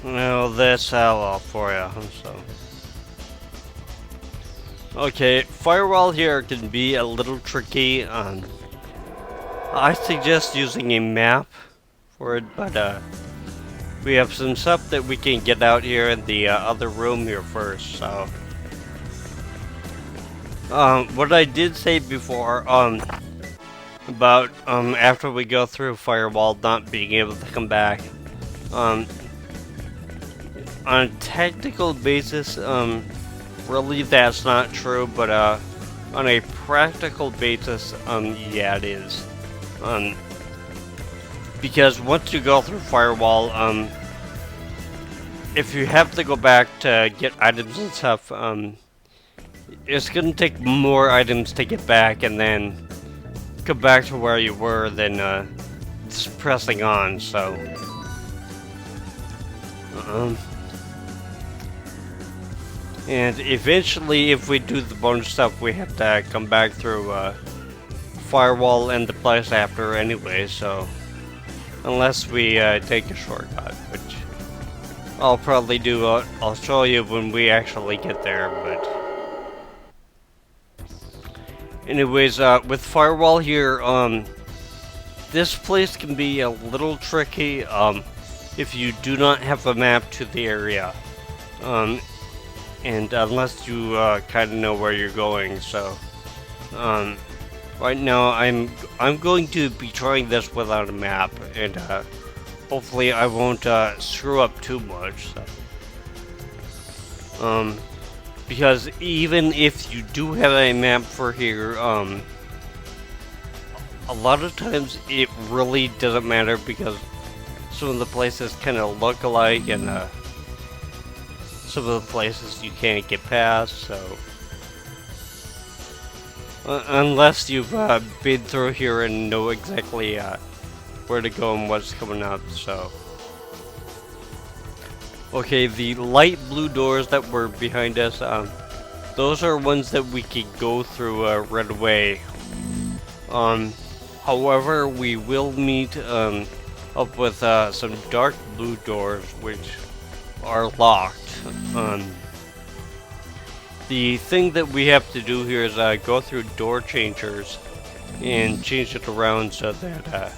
Well, that's all for you. So, okay, firewall here can be a little tricky. I suggest using a map for it, but we have some stuff that we can get out here in the other room here first. So, what I did say before, about after we go through firewall not being able to come back, on a technical basis, really that's not true, but on a practical basis, yeah, it is. Because once you go through firewall, if you have to go back to get items and stuff, it's gonna take more items to get back and then come back to where you were than just pressing on. So, and eventually, if we do the bonus stuff, we have to come back through firewall and the place after anyway. So, unless we take a shortcut, which I'll probably do. I'll show you when we actually get there. But anyways, with firewall here, this place can be a little tricky if you do not have a map to the area. And unless you kind of know where you're going. So right now I'm going to be trying this without a map, and hopefully I won't screw up too much. So. Because even if you do have a map for here, a lot of times it really doesn't matter because some of the places kind of look alike, and some of the places you can't get past, so unless you've been through here and know exactly where to go and what's coming up. So okay, the light blue doors that were behind us, those are ones that we can go through right away. However, we will meet up with some dark blue doors which are locked. The thing that we have to do here is go through door changers and change it around so that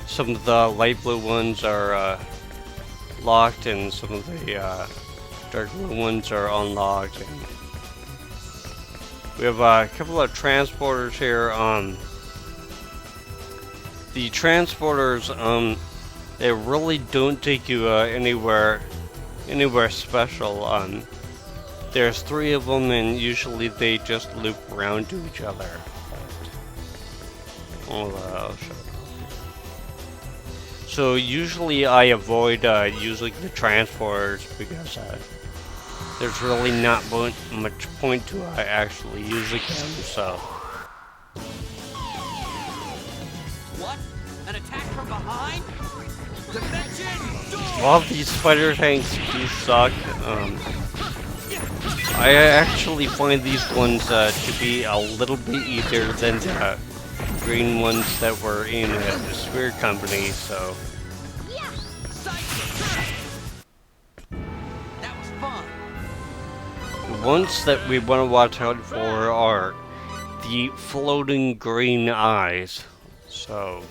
some of the light blue ones are locked and some of the dark blue ones are unlocked. And we have a couple of transporters here. The transporters, they really don't take you anywhere special. There's 3 of them, and usually they just loop around to each other. I'll show you. So usually I avoid using the transporters because there's really not much point to actually using them. So. What? An attack from behind? Dimension! While these spider tanks do suck, I actually find these ones to be a little bit easier than the green ones that were in the Sphere Company. So. That was fun. The ones that we want to watch out for are the floating green eyes. So.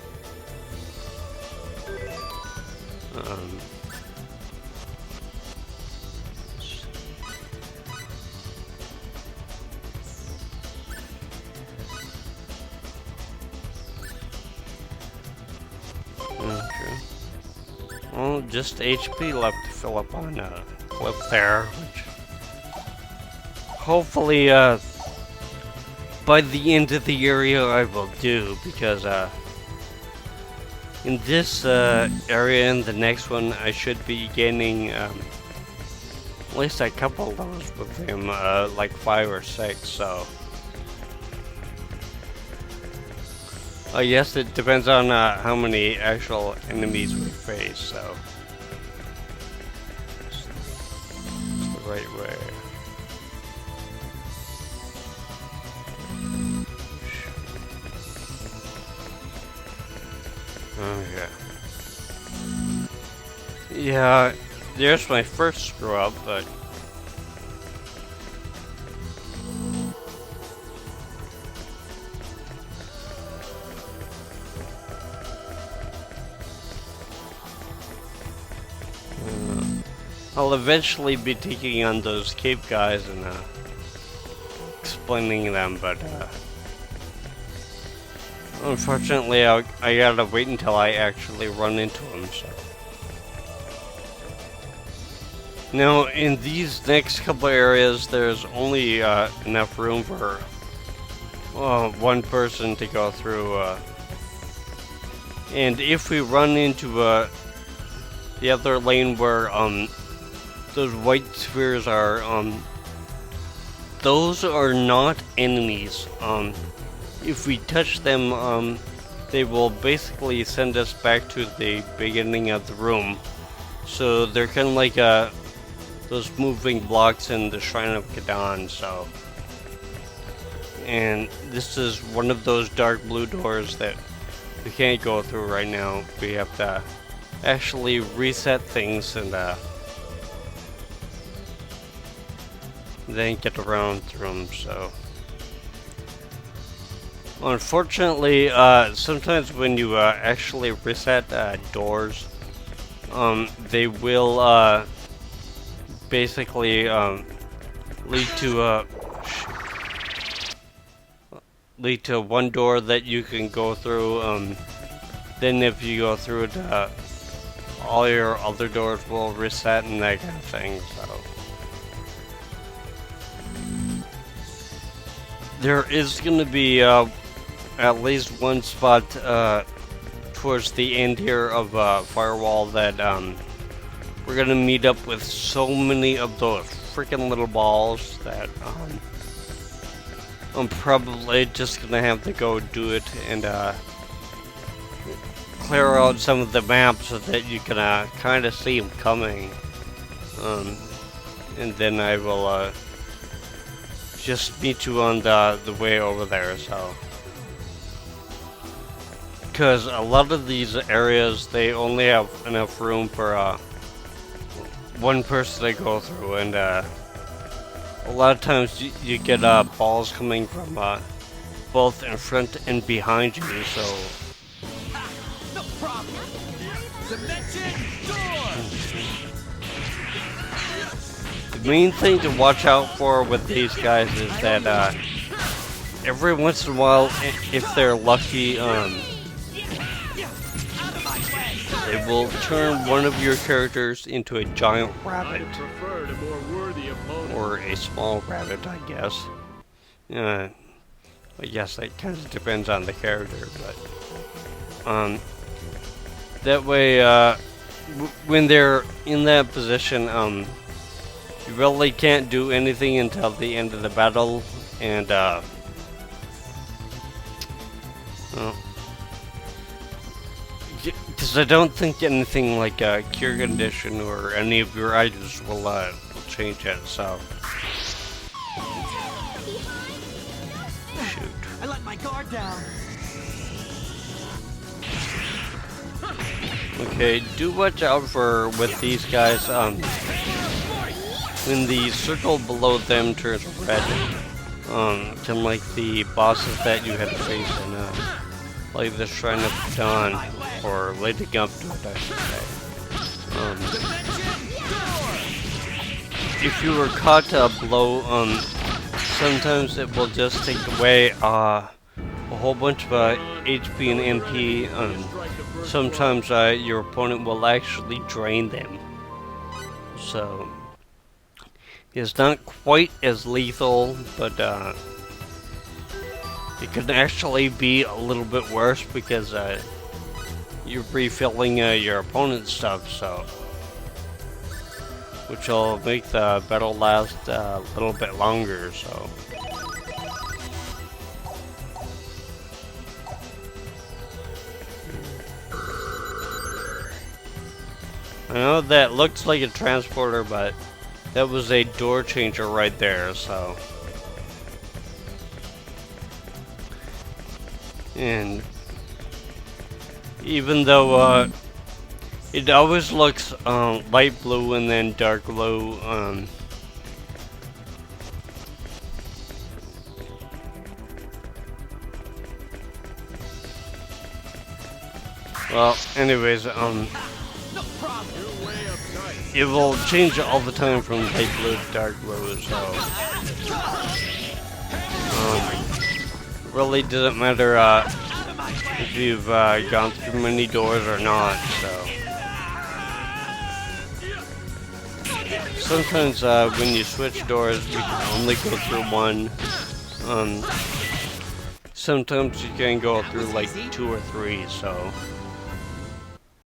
Okay. Well, just HP left to fill up on clip there, which hopefully by the end of the area I will do, because in this area and the next one I should be gaining at least a couple of those with him, like 5 or 6, so. Yes, it depends on how many actual enemies we face, so. It's the right way. Okay. Yeah, there's my first screw up, but I'll eventually be taking on those cape guys and explaining them, but unfortunately I gotta wait until I actually run into them. So now in these next couple areas, there's only enough room for one person to go through, and if we run into the other lane where those white spheres are, those are not enemies. If we touch them, they will basically send us back to the beginning of the room. So they're kind of like those moving blocks in the Shrine of Kadan. So, and this is one of those dark blue doors that we can't go through right now. We have to actually reset things and then get around through them. So unfortunately, sometimes when you actually reset doors, they will basically lead to one door that you can go through. Then if you go through it, all your other doors will reset and that kind of thing. So there is going to be at least one spot towards the end here of Firewall that we're going to meet up with so many of those freaking little balls that I'm probably just going to have to go do it and clear out some of the maps so that you can kind of see them coming. And then I will just meet you on the way over there. So, because a lot of these areas, they only have enough room for one person to go through, and a lot of times you get balls coming from both in front and behind you. So No problem. Dimension door. the main thing to watch out for with these guys is that every once in a while, if they're lucky, they will turn one of your characters into a giant rabbit. Or a small rabbit, I guess. I guess that kind of depends on the character, but that way, when they're in that position, you really can't do anything until the end of the battle, and because I don't think anything like a cure condition or any of your items will change it. So shoot. I let my guard down. Okay, do watch out for with these guys. When the circle below them turns red, kind of like the bosses that you had to face in, like the Shrine of Dawn, or leading up to it, I should say. If you were caught below, sometimes it will just take away a whole bunch of HP and MP. Sometimes your opponent will actually drain them. So it's not quite as lethal, but it can actually be a little bit worse because you're refilling your opponent's stuff, so which will make the battle last a little bit longer. So I know that looks like a transporter, but that was a door changer right there. So, and even though It always looks light blue and then dark blue. Well, anyways, No problem. You're way uptight. it will change all the time from light blue to dark blue, so really doesn't matter if you've gone through many doors or not. So sometimes when you switch doors, you can only go through one. Sometimes you can go through like 2 or 3. So.